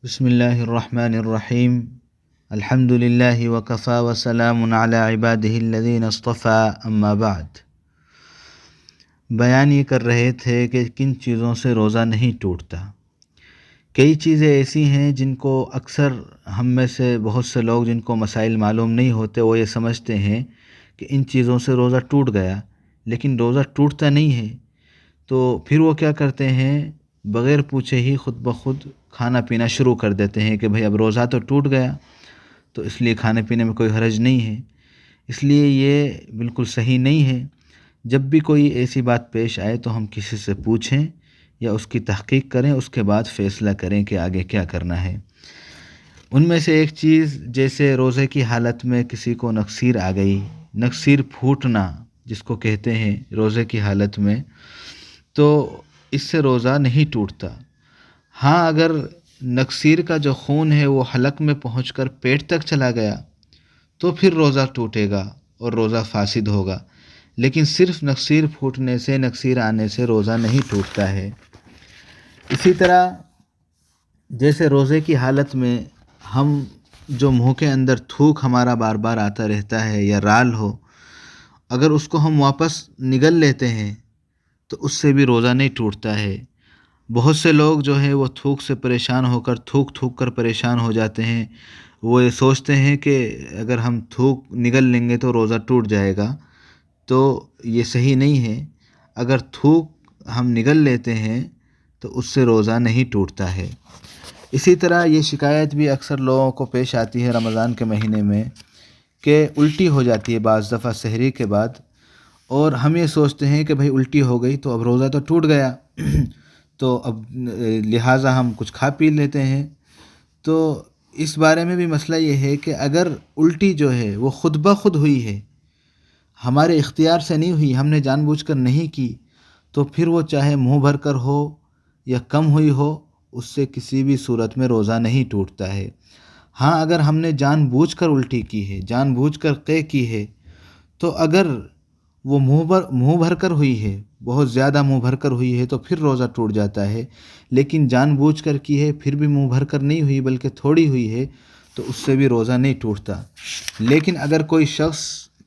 بسم اللہ الرحمن الرحیم الحمد للہ وکفی وسلام علی عبادہ الذین اصطفى اما بعد۔ بیان یہ کر رہے تھے کہ کن چیزوں سے روزہ نہیں ٹوٹتا۔ کئی چیزیں ایسی ہیں جن کو اکثر ہم میں سے بہت سے لوگ جن کو مسائل معلوم نہیں ہوتے وہ یہ سمجھتے ہیں کہ ان چیزوں سے روزہ ٹوٹ گیا، لیکن روزہ ٹوٹتا نہیں ہے۔ تو پھر وہ کیا کرتے ہیں، بغیر پوچھے ہی خود بخود کھانا پینا شروع کر دیتے ہیں کہ بھئی اب روزہ تو ٹوٹ گیا تو اس لیے کھانے پینے میں کوئی حرج نہیں ہے۔ اس لیے یہ بالکل صحیح نہیں ہے۔ جب بھی کوئی ایسی بات پیش آئے تو ہم کسی سے پوچھیں یا اس کی تحقیق کریں، اس کے بعد فیصلہ کریں کہ آگے کیا کرنا ہے۔ ان میں سے ایک چیز، جیسے روزے کی حالت میں کسی کو نکسیر آ گئی، نکسیر پھوٹنا جس کو کہتے ہیں روزے کی حالت میں، تو اس سے روزہ نہیں ٹوٹتا۔ ہاں، اگر نکسیر کا جو خون ہے وہ حلق میں پہنچ کر پیٹ تک چلا گیا تو پھر روزہ ٹوٹے گا اور روزہ فاسد ہوگا، لیکن صرف نکسیر پھوٹنے سے، نکسیر آنے سے روزہ نہیں ٹوٹتا ہے۔ اسی طرح جیسے روزے کی حالت میں ہم جو منہ کے اندر تھوک ہمارا بار بار آتا رہتا ہے یا رال ہو، اگر اس کو ہم واپس نگل لیتے ہیں تو اس سے بھی روزہ نہیں ٹوٹتا ہے۔ بہت سے لوگ جو ہے وہ تھوک سے پریشان ہو کر تھوک کر پریشان ہو جاتے ہیں۔ وہ یہ سوچتے ہیں کہ اگر ہم تھوک نگل لیں گے تو روزہ ٹوٹ جائے گا، تو یہ صحیح نہیں ہے۔ اگر تھوک ہم نگل لیتے ہیں تو اس سے روزہ نہیں ٹوٹتا ہے۔ اسی طرح یہ شکایت بھی اکثر لوگوں کو پیش آتی ہے رمضان کے مہینے میں کہ الٹی ہو جاتی ہے بعض دفعہ سحری کے بعد، اور ہم یہ سوچتے ہیں کہ بھئی الٹی ہو گئی تو اب روزہ تو ٹوٹ گیا تو اب لہٰذا ہم کچھ کھا پی لیتے ہیں۔ تو اس بارے میں بھی مسئلہ یہ ہے کہ اگر الٹی جو ہے وہ خود بخود ہوئی ہے، ہمارے اختیار سے نہیں ہوئی، ہم نے جان بوجھ کر نہیں کی، تو پھر وہ چاہے منہ بھر کر ہو یا کم ہوئی ہو، اس سے کسی بھی صورت میں روزہ نہیں ٹوٹتا ہے۔ ہاں، اگر ہم نے جان بوجھ کر الٹی کی ہے، جان بوجھ کر قے کی ہے، تو اگر وہ منہ بھر کر ہوئی ہے، بہت زیادہ منہ بھر کر ہوئی ہے تو پھر روزہ ٹوٹ جاتا ہے، لیکن جان بوجھ کر کی ہے پھر بھی منہ بھر کر نہیں ہوئی بلکہ تھوڑی ہوئی ہے تو اس سے بھی روزہ نہیں ٹوٹتا۔ لیکن اگر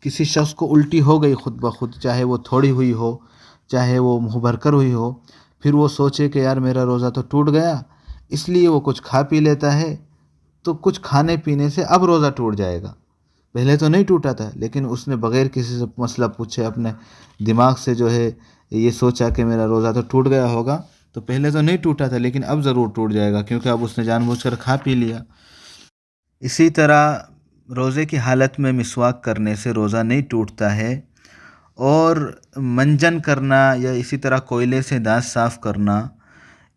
کسی شخص کو الٹی ہو گئی خود بخود، چاہے وہ تھوڑی ہوئی ہو چاہے وہ منہ بھر کر ہوئی ہو، پھر وہ سوچے کہ یار میرا روزہ تو ٹوٹ گیا، اس لیے وہ کچھ کھا پی لیتا ہے، تو کچھ کھانے پینے سے اب روزہ ٹوٹ جائے گا۔ پہلے تو نہیں ٹوٹا تھا، لیکن اس نے بغیر کسی سے مسئلہ پوچھے اپنے دماغ سے جو ہے یہ سوچا کہ میرا روزہ تو ٹوٹ گیا ہوگا، تو پہلے تو نہیں ٹوٹا تھا لیکن اب ضرور ٹوٹ جائے گا کیونکہ اب اس نے جان بوجھ کر کھا پی لیا۔ اسی طرح روزے کی حالت میں مسواک کرنے سے روزہ نہیں ٹوٹتا ہے، اور منجن کرنا یا اسی طرح کوئلے سے دانت صاف کرنا،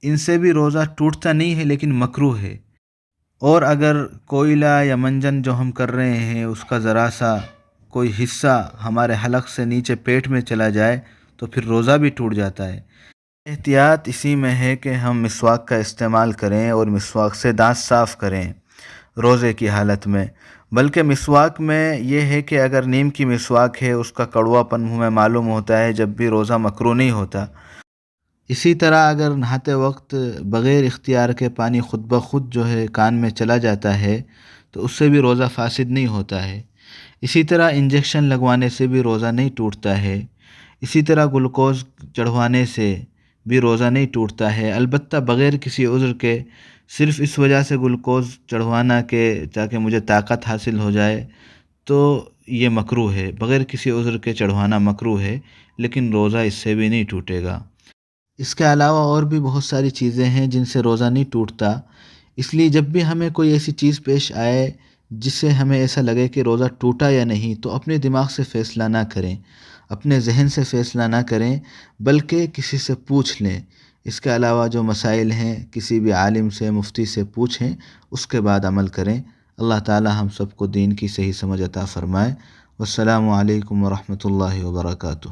ان سے بھی روزہ ٹوٹتا نہیں ہے لیکن مکروہ ہے۔ اور اگر کوئلہ یا منجن جو ہم کر رہے ہیں اس کا ذرا سا کوئی حصہ ہمارے حلق سے نیچے پیٹ میں چلا جائے تو پھر روزہ بھی ٹوٹ جاتا ہے۔ احتیاط اسی میں ہے کہ ہم مسواک کا استعمال کریں اور مسواک سے دانت صاف کریں روزے کی حالت میں۔ بلکہ مسواک میں یہ ہے کہ اگر نیم کی مسواک ہے اس کا کڑوا پن منہ میں معلوم ہوتا ہے جب بھی روزہ مکروہ نہیں ہوتا۔ اسی طرح اگر نہاتے وقت بغیر اختیار کے پانی خود بخود جو ہے کان میں چلا جاتا ہے تو اس سے بھی روزہ فاسد نہیں ہوتا ہے۔ اسی طرح انجیکشن لگوانے سے بھی روزہ نہیں ٹوٹتا ہے۔ اسی طرح گلوکوز چڑھوانے سے بھی روزہ نہیں ٹوٹتا ہے، البتہ بغیر کسی عذر کے، صرف اس وجہ سے گلوکوز چڑھوانا کہ تاکہ مجھے طاقت حاصل ہو جائے، تو یہ مکروہ ہے، بغیر کسی عذر کے چڑھوانا مکروہ ہے، لیکن روزہ اس سے بھی نہیں ٹوٹے گا۔ اس کے علاوہ اور بھی بہت ساری چیزیں ہیں جن سے روزہ نہیں ٹوٹتا، اس لیے جب بھی ہمیں کوئی ایسی چیز پیش آئے جس سے ہمیں ایسا لگے کہ روزہ ٹوٹا یا نہیں، تو اپنے دماغ سے فیصلہ نہ کریں، اپنے ذہن سے فیصلہ نہ کریں، بلکہ کسی سے پوچھ لیں۔ اس کے علاوہ جو مسائل ہیں کسی بھی عالم سے، مفتی سے پوچھیں، اس کے بعد عمل کریں۔ اللہ تعالی ہم سب کو دین کی صحیح سمجھ عطا فرمائے۔ والسلام علیکم ورحمۃ اللہ وبرکاتہ۔